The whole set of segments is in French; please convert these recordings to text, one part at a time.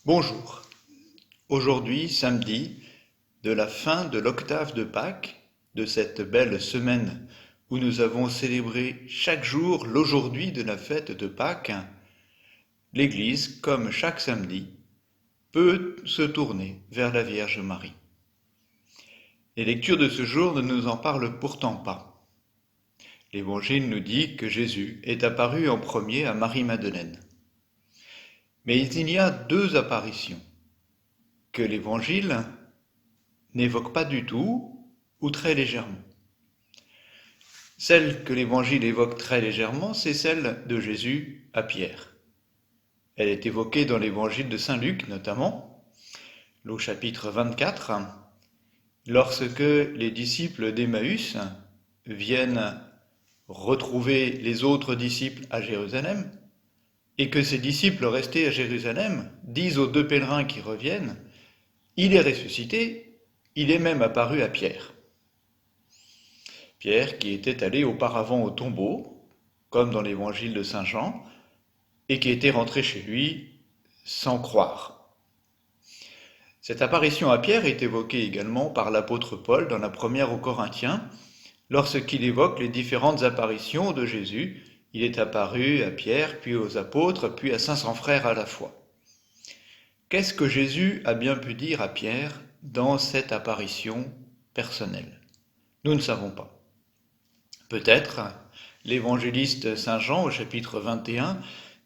Bonjour. Aujourd'hui, samedi, de la fin de l'octave de Pâques, de cette belle semaine où nous avons célébré chaque jour l'aujourd'hui de la fête de Pâques, l'Église, comme chaque samedi, peut se tourner vers la Vierge Marie. Les lectures de ce jour ne nous en parlent pourtant pas. L'Évangile nous dit que Jésus est apparu en premier à Marie-Madeleine. Mais il y a deux apparitions que l'Évangile n'évoque pas du tout ou très légèrement. Celle que l'Évangile évoque très légèrement, c'est celle de Jésus à Pierre. Elle est évoquée dans l'Évangile de Saint Luc notamment, au chapitre 24, lorsque les disciples d'Emmaüs viennent retrouver les autres disciples à Jérusalem, et que ces disciples restés à Jérusalem disent aux deux pèlerins qui reviennent, « Il est ressuscité, il est même apparu à Pierre. » Pierre qui était allé auparavant au tombeau, comme dans l'évangile de Saint Jean, et qui était rentré chez lui sans croire. Cette apparition à Pierre est évoquée également par l'apôtre Paul dans la première aux Corinthiens, lorsqu'il évoque les différentes apparitions de Jésus. Il est apparu à Pierre, puis aux apôtres, puis à 500 frères à la fois. Qu'est-ce que Jésus a bien pu dire à Pierre dans cette apparition personnelle? Nous ne savons pas. Peut-être l'évangéliste Saint Jean au chapitre 21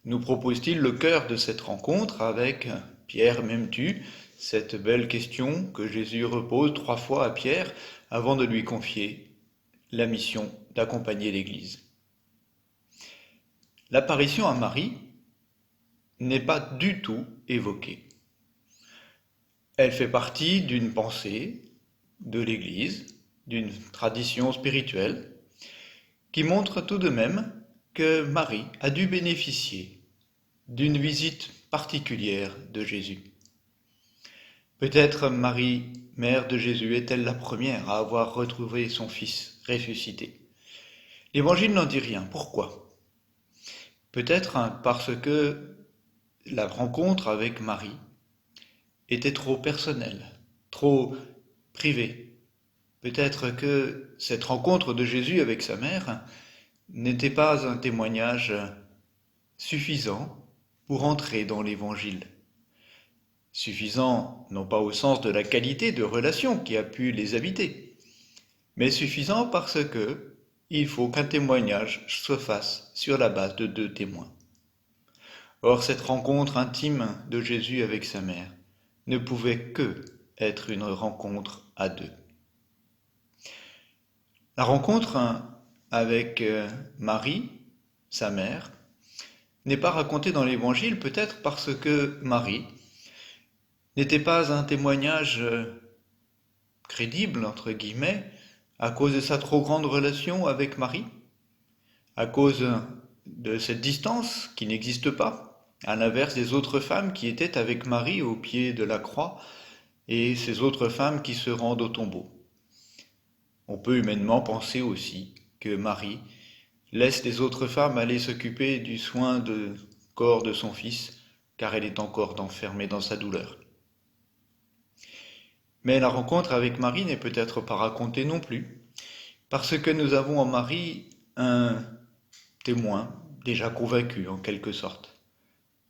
nous propose-t-il le cœur de cette rencontre avec « Pierre, m'aimes-tu ?» cette belle question que Jésus repose 3 fois à Pierre avant de lui confier la mission d'accompagner l'Église. L'apparition à Marie n'est pas du tout évoquée. Elle fait partie d'une pensée de l'Église, d'une tradition spirituelle, qui montre tout de même que Marie a dû bénéficier d'une visite particulière de Jésus. Peut-être Marie, mère de Jésus, est-elle la première à avoir retrouvé son fils ressuscité. L'Évangile n'en dit rien. Pourquoi? Peut-être parce que la rencontre avec Marie était trop personnelle, trop privée. Peut-être que cette rencontre de Jésus avec sa mère n'était pas un témoignage suffisant pour entrer dans l'Évangile. Suffisant, non pas au sens de la qualité de relation qui a pu les habiter, mais suffisant parce que il faut qu'un témoignage se fasse sur la base de 2 témoins. Or, cette rencontre intime de Jésus avec sa mère ne pouvait que être une rencontre à 2. La rencontre avec Marie, sa mère, n'est pas racontée dans l'Évangile peut-être parce que Marie n'était pas un témoignage crédible, entre guillemets, à cause de sa trop grande relation avec Marie, à cause de cette distance qui n'existe pas, à l'inverse des autres femmes qui étaient avec Marie au pied de la croix et ces autres femmes qui se rendent au tombeau. On peut humainement penser aussi que Marie laisse les autres femmes aller s'occuper du soin du corps de son fils, car elle est encore enfermée dans sa douleur. Mais la rencontre avec Marie n'est peut-être pas racontée non plus, parce que nous avons en Marie un témoin déjà convaincu en quelque sorte.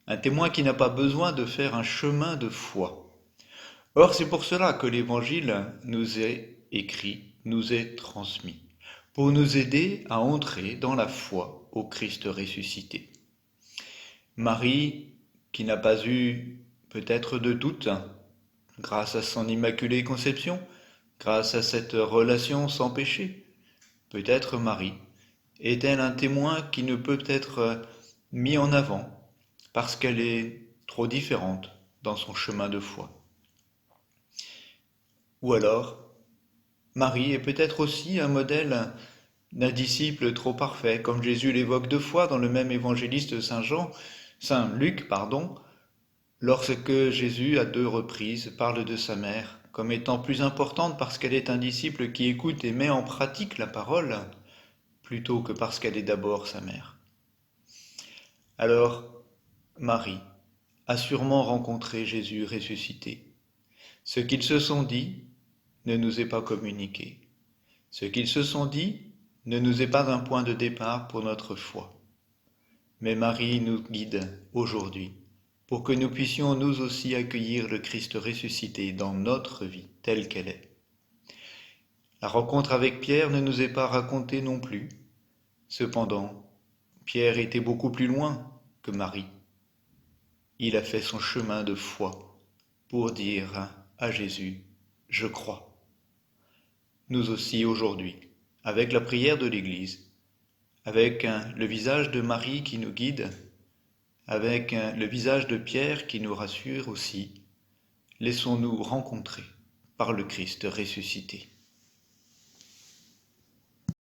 Un témoin qui n'a pas besoin de faire un chemin de foi. Or, c'est pour cela que l'Évangile nous est écrit, nous est transmis, pour nous aider à entrer dans la foi au Christ ressuscité. Marie, qui n'a pas eu peut-être de doute, grâce à son immaculée conception, grâce à cette relation sans péché, peut-être Marie est-elle un témoin qui ne peut être mis en avant parce qu'elle est trop différente dans son chemin de foi. Ou alors, Marie est peut-être aussi un modèle d'un disciple trop parfait, comme Jésus l'évoque 2 fois dans le même évangéliste Saint Luc, lorsque Jésus, à 2 reprises, parle de sa mère comme étant plus importante parce qu'elle est un disciple qui écoute et met en pratique la parole, plutôt que parce qu'elle est d'abord sa mère. Alors, Marie a sûrement rencontré Jésus ressuscité. Ce qu'ils se sont dit ne nous est pas communiqué. Ce qu'ils se sont dit ne nous est pas un point de départ pour notre foi. Mais Marie nous guide aujourd'hui pour que nous puissions nous aussi accueillir le Christ ressuscité dans notre vie telle qu'elle est. La rencontre avec Pierre ne nous est pas racontée non plus. Cependant, Pierre était beaucoup plus loin que Marie. Il a fait son chemin de foi pour dire à Jésus, je crois. Nous aussi aujourd'hui, avec la prière de l'Église, avec le visage de Marie qui nous guide, avec le visage de Pierre qui nous rassure aussi, laissons-nous rencontrer par le Christ ressuscité.